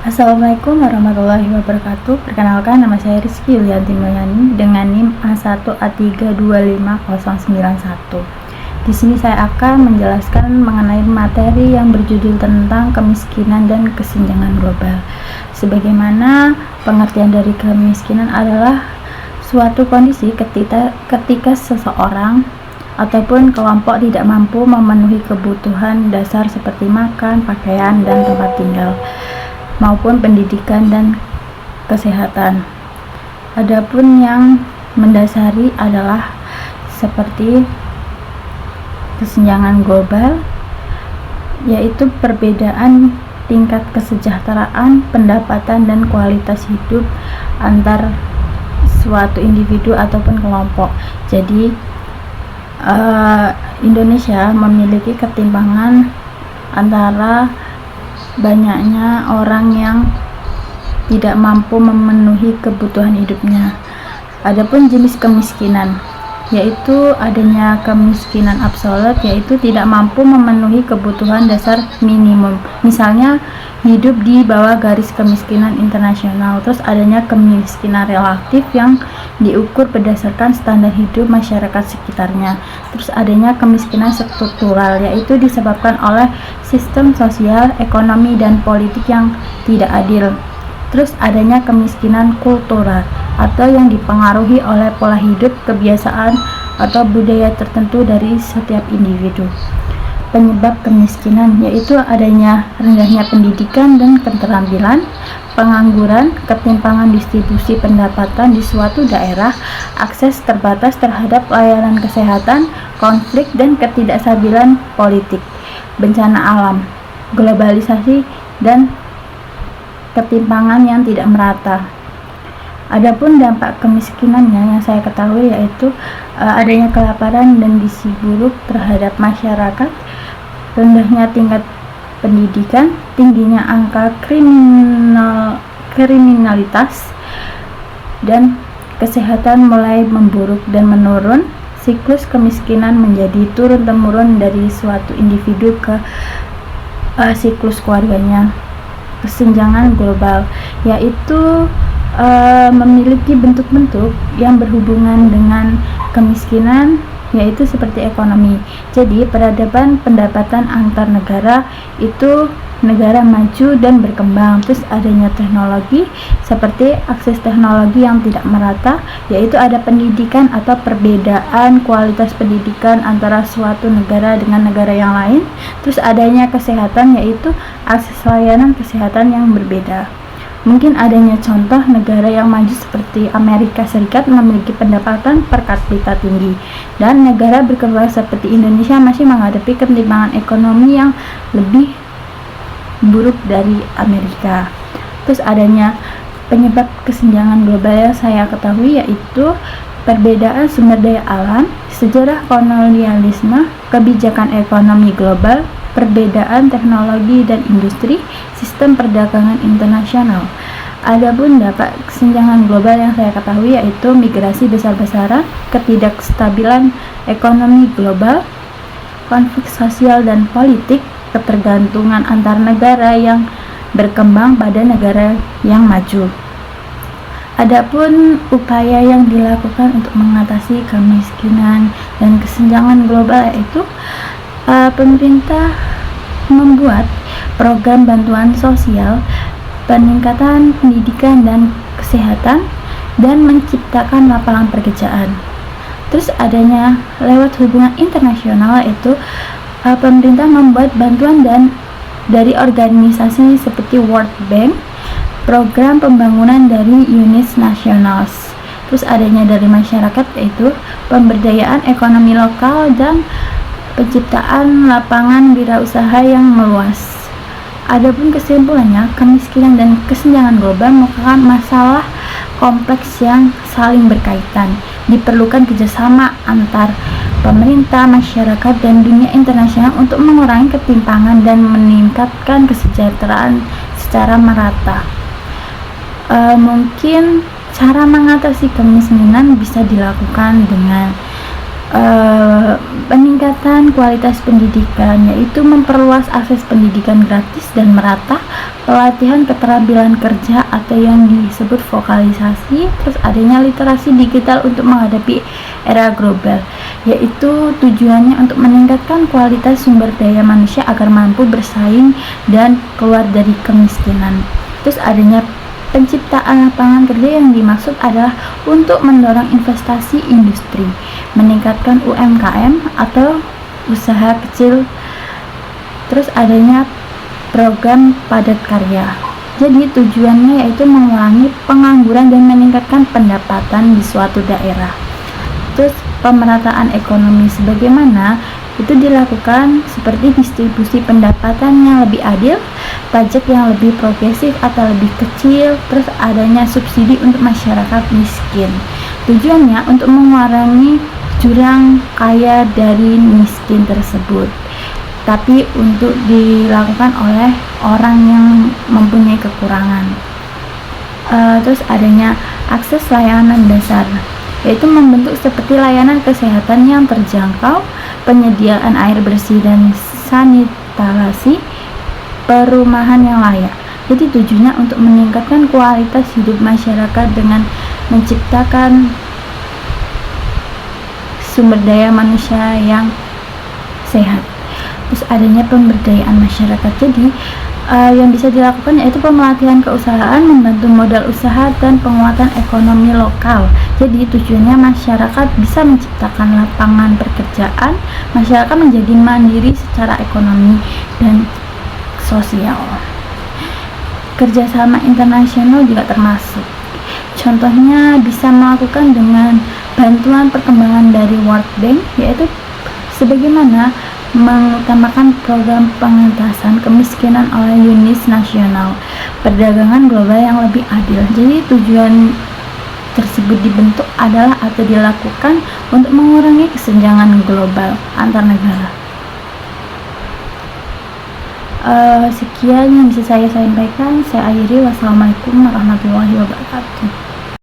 Assalamualaikum warahmatullahi wabarakatuh. Perkenalkan, nama saya Rizky Yulianti Mulyani dengan NIM A1A3250091. Di sini saya akan menjelaskan mengenai materi yang berjudul tentang kemiskinan dan kesenjangan global. Sebagaimana pengertian dari kemiskinan adalah suatu kondisi ketika seseorang ataupun kelompok tidak mampu memenuhi kebutuhan dasar seperti makan, pakaian, dan tempat tinggal, maupun pendidikan dan kesehatan. Adapun yang mendasari adalah seperti kesenjangan global, yaitu perbedaan tingkat kesejahteraan, pendapatan, dan kualitas hidup antar suatu individu ataupun kelompok. Jadi Indonesia memiliki ketimpangan antara banyaknya orang yang tidak mampu memenuhi kebutuhan hidupnya. Adapun jenis kemiskinan, yaitu adanya kemiskinan absolut, yaitu tidak mampu memenuhi kebutuhan dasar minimum, misalnya hidup di bawah garis kemiskinan internasional. Terus adanya kemiskinan relatif yang diukur berdasarkan standar hidup masyarakat sekitarnya. Terus adanya kemiskinan struktural, yaitu disebabkan oleh sistem sosial, ekonomi, dan politik yang tidak adil. Terus adanya kemiskinan kultural, atau yang dipengaruhi oleh pola hidup, kebiasaan, atau budaya tertentu dari setiap individu. Penyebab kemiskinan yaitu adanya rendahnya pendidikan dan keterampilan, pengangguran, ketimpangan distribusi pendapatan di suatu daerah, akses terbatas terhadap layanan kesehatan, konflik dan ketidakstabilan politik, bencana alam, globalisasi, dan ketimpangan yang tidak merata. Adapun dampak kemiskinannya yang saya ketahui yaitu adanya kelaparan dan gizi buruk terhadap masyarakat, rendahnya tingkat pendidikan, tingginya angka kriminalitas, dan kesehatan mulai memburuk dan menurun. Siklus kemiskinan menjadi turun-temurun dari suatu individu ke siklus keluarganya. Kesenjangan global yaitu memiliki bentuk-bentuk yang berhubungan dengan kemiskinan, yaitu seperti ekonomi. Jadi peradaban pendapatan antar negara itu negara maju dan berkembang. Terus adanya teknologi seperti akses teknologi yang tidak merata, yaitu ada pendidikan atau perbedaan kualitas pendidikan antara suatu negara dengan negara yang lain. Terus adanya kesehatan, yaitu akses layanan kesehatan yang berbeda. Mungkin adanya contoh negara yang maju seperti Amerika Serikat memiliki pendapatan per kapita tinggi, dan negara berkembang seperti Indonesia masih menghadapi ketimpangan ekonomi yang lebih buruk dari Amerika. Terus adanya penyebab kesenjangan global yang saya ketahui yaitu perbedaan sumber daya alam, sejarah kolonialisme, kebijakan ekonomi global, perbedaan teknologi dan industri, sistem perdagangan internasional. Adapun dampak kesenjangan global yang saya ketahui yaitu migrasi besar-besaran, ketidakstabilan ekonomi global, konflik sosial dan politik, ketergantungan antar negara yang berkembang pada negara yang maju. Adapun upaya yang dilakukan untuk mengatasi kemiskinan dan kesenjangan global yaitu pemerintah membuat program bantuan sosial, peningkatan pendidikan dan kesehatan, dan menciptakan lapangan pekerjaan. Terus adanya lewat hubungan internasional yaitu pemerintah membuat bantuan dan dari organisasi seperti World Bank, program pembangunan dari UNICEF nasional. Terus adanya dari masyarakat yaitu pemberdayaan ekonomi lokal dan penciptaan lapangan wirausaha yang meluas. Adapun kesimpulannya, kemiskinan dan kesenjangan global merupakan masalah kompleks yang saling berkaitan. Diperlukan kerjasama antar pemerintah, masyarakat, dan dunia internasional untuk mengurangi ketimpangan dan meningkatkan kesejahteraan secara merata. Mungkin cara mengatasi kemiskinan bisa dilakukan dengan peningkatan kualitas pendidikan, yaitu memperluas akses pendidikan gratis dan merata, pelatihan keterampilan kerja atau yang disebut vokalisasi, terus adanya literasi digital untuk menghadapi era global, yaitu tujuannya untuk meningkatkan kualitas sumber daya manusia agar mampu bersaing dan keluar dari kemiskinan. Terus adanya penciptaan lapangan kerja yang dimaksud adalah untuk mendorong investasi industri, meningkatkan UMKM atau usaha kecil, terus adanya program padat karya. Jadi tujuannya yaitu mengurangi pengangguran dan meningkatkan pendapatan di suatu daerah. Terus pemerataan ekonomi sebagaimana itu dilakukan seperti distribusi pendapatan yang lebih adil, pajak yang lebih progresif atau lebih kecil, terus adanya subsidi untuk masyarakat miskin. Tujuannya untuk mengurangi jurang kaya dari miskin tersebut, tapi untuk dilakukan oleh orang yang mempunyai kekurangan. Terus adanya akses layanan dasar, yaitu membentuk seperti layanan kesehatan yang terjangkau, penyediaan air bersih dan sanitasi, perumahan yang layak. Jadi tujuannya untuk meningkatkan kualitas hidup masyarakat dengan menciptakan sumber daya manusia yang sehat. Terus adanya pemberdayaan masyarakat. Jadi yang bisa dilakukan yaitu pemelatihan keusahaan, membantu modal usaha dan penguatan ekonomi lokal. Jadi tujuannya masyarakat bisa menciptakan lapangan pekerjaan, masyarakat menjadi mandiri secara ekonomi dan sosial. Kerjasama internasional juga termasuk. Contohnya bisa melakukan dengan bantuan perkembangan dari World Bank, yaitu sebagaimana mengutamakan program pengentasan kemiskinan oleh UNICEF nasional, perdagangan global yang lebih adil. Jadi tujuan tersebut dibentuk adalah atau dilakukan untuk mengurangi kesenjangan global antar negara. Sekian yang bisa saya sampaikan. Saya akhiri. Wassalamualaikum warahmatullahi wabarakatuh.